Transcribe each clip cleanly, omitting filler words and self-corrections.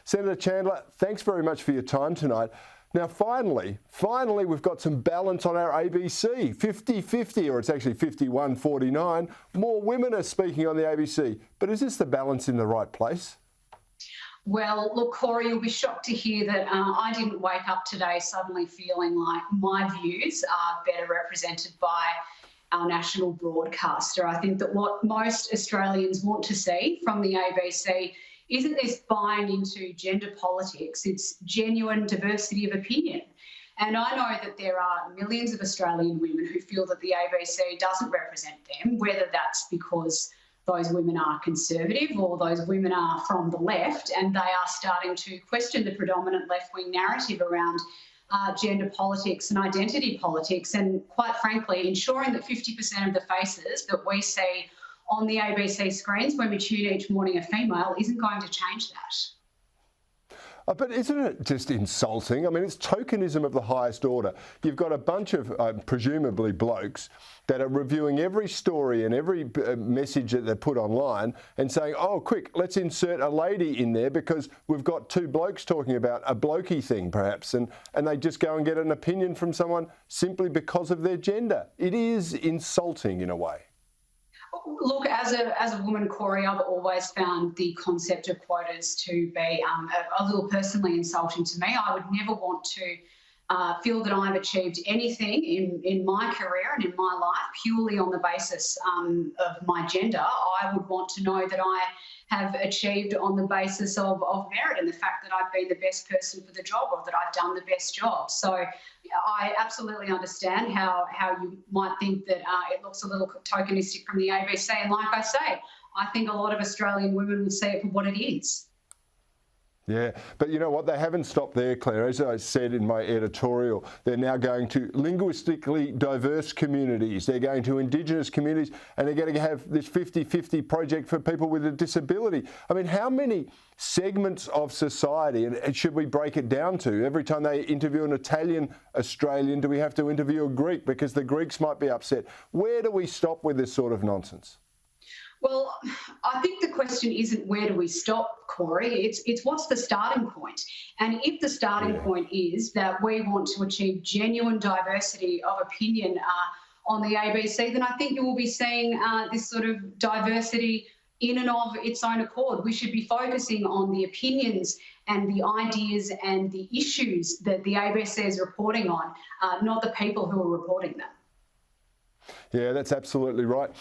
Senator Chandler, thanks very much for your time tonight. Now, finally, we've got some balance on our ABC. 50-50, or it's actually 51-49. More women are speaking on the ABC. But is this the balance in the right place? Well, look, Corey, you'll be shocked to hear that I didn't wake up today suddenly feeling like my views are better represented by our national broadcaster. I think that what most Australians want to see from the ABC isn't this buying into gender politics, it's genuine diversity of opinion. And I know that there are millions of Australian women who feel that the ABC doesn't represent them, whether that's because those women are conservative or those women are from the left, and they are starting to question the predominant left-wing narrative around gender politics and identity politics, and quite frankly, ensuring that 50% of the faces that we see on the ABC screens when we tune each morning are female isn't going to change that. But isn't it just insulting? I mean, it's tokenism of the highest order. You've got a bunch of presumably blokes that are reviewing every story and every message that they put online and saying, oh, quick, let's insert a lady in there because we've got two blokes talking about a blokey thing, perhaps, and they just go and get an opinion from someone simply because of their gender. It is insulting in a way. Look, as a woman, Corey, I've always found the concept of quotas to be a little personally insulting to me. I would never want to feel that I've achieved anything in my career and in my life purely on the basis of my gender. I would want to know that I have achieved on the basis of merit and the fact that I've been the best person for the job or that I've done the best job. So I absolutely understand how you might think that it looks a little tokenistic from the ABC. And like I say, I think a lot of Australian women would see it for what it is. Yeah, but you know what? They haven't stopped there, Claire. As I said in my editorial, they're now going to linguistically diverse communities. They're going to Indigenous communities, and they're going to have this 50-50 project for people with a disability. I mean, how many segments of society, and should we break it down to? Every time they interview an Italian Australian, do we have to interview a Greek because the Greeks might be upset? Where do we stop with this sort of nonsense? Well, I think the question isn't where do we stop, Corey, it's what's the starting point? And if the starting point is that we want to achieve genuine diversity of opinion on the ABC, then I think you will be seeing this sort of diversity in and of its own accord. We should be focusing on the opinions and the ideas and the issues that the ABC is reporting on, not the people who are reporting them. Yeah, that's absolutely right.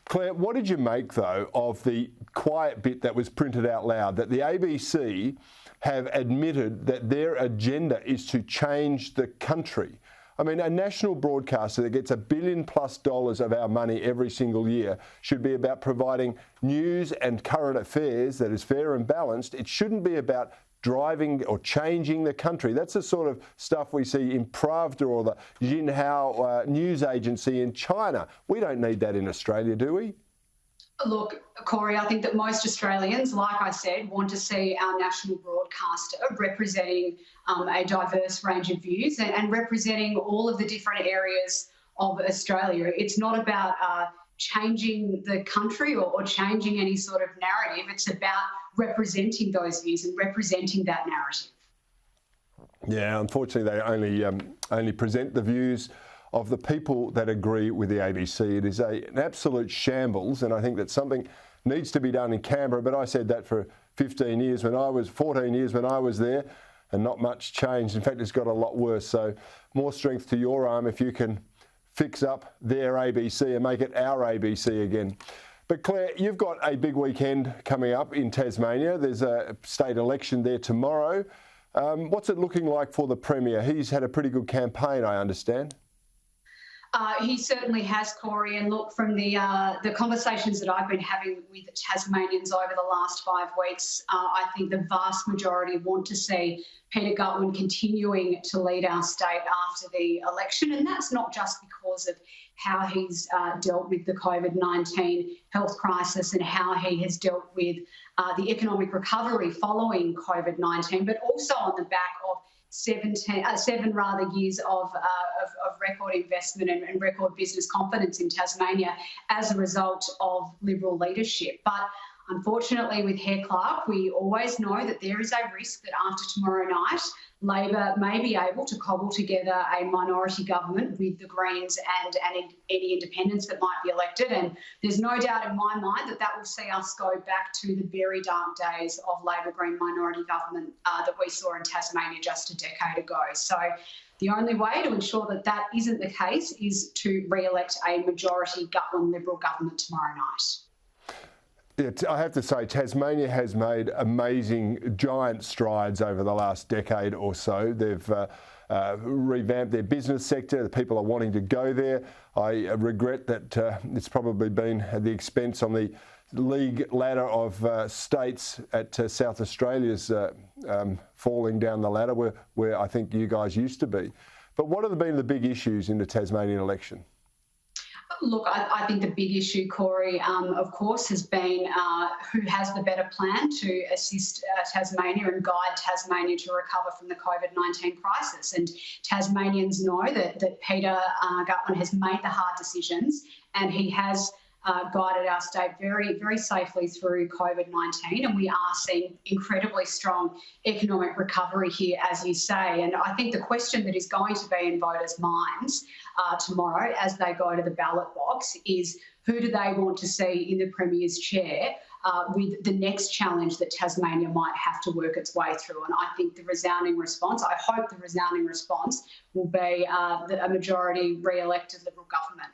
Claire, what did you make, though, of the quiet bit that was printed out loud, that the ABC have admitted that their agenda is to change the country? I mean, a national broadcaster that gets $1 billion+ of our money every single year should be about providing news and current affairs that is fair and balanced. It shouldn't be about driving or changing the country. That's the sort of stuff we see in Pravda or the Jinhao news agency in China. We don't need that in Australia, do we? Look, Corey, I think that most Australians, like I said, want to see our national broadcaster representing a diverse range of views and representing all of the different areas of Australia. It's not about changing the country or changing any sort of narrative. It's about representing those views and representing that narrative. Yeah, unfortunately, they only present the views of the people that agree with the ABC. It is an absolute shambles, and I think that something needs to be done in Canberra. But I said that for 14 years when I was there, and not much changed. In fact, it's got a lot worse. So more strength to your arm if you can fix up their ABC and make it our ABC again. But Claire, you've got a big weekend coming up in Tasmania. There's a state election there tomorrow. What's it looking like for the Premier? He's had a pretty good campaign, I understand. He certainly has, Corey, and look, from the conversations that I've been having with Tasmanians over the last 5 weeks, I think the vast majority want to see Peter Gutwein continuing to lead our state after the election, and that's not just because of how he's dealt with the COVID-19 health crisis and how he has dealt with the economic recovery following COVID-19, but also on the back of 7 years of record investment and record business confidence in Tasmania as a result of Liberal leadership. But Unfortunately, with Hare Clark, we always know that there is a risk that after tomorrow night, Labor may be able to cobble together a minority government with the Greens and any independents that might be elected. And there's no doubt in my mind that that will see us go back to the very dark days of Labor-Green minority government that we saw in Tasmania just a decade ago. So the only way to ensure that that isn't the case is to re-elect a majority Gutland Liberal government tomorrow night. I have to say, Tasmania has made amazing, giant strides over the last decade or so. They've revamped their business sector. The people are wanting to go there. I regret that it's probably been at the expense on the league ladder of states at South Australia's falling down the ladder where I think you guys used to be. But what have been the big issues in the Tasmanian election? Look, I think the big issue, Corey, of course, has been who has the better plan to assist Tasmania and guide Tasmania to recover from the COVID-19 crisis. And Tasmanians know that Peter Gutland has made the hard decisions, and he has guided our state very, very safely through COVID-19, and we are seeing incredibly strong economic recovery here, as you say. And I think the question that is going to be in voters' minds tomorrow as they go to the ballot box is who do they want to see in the Premier's chair with the next challenge that Tasmania might have to work its way through. And I think the resounding response, I hope the resounding response will be a majority re-elected Liberal government.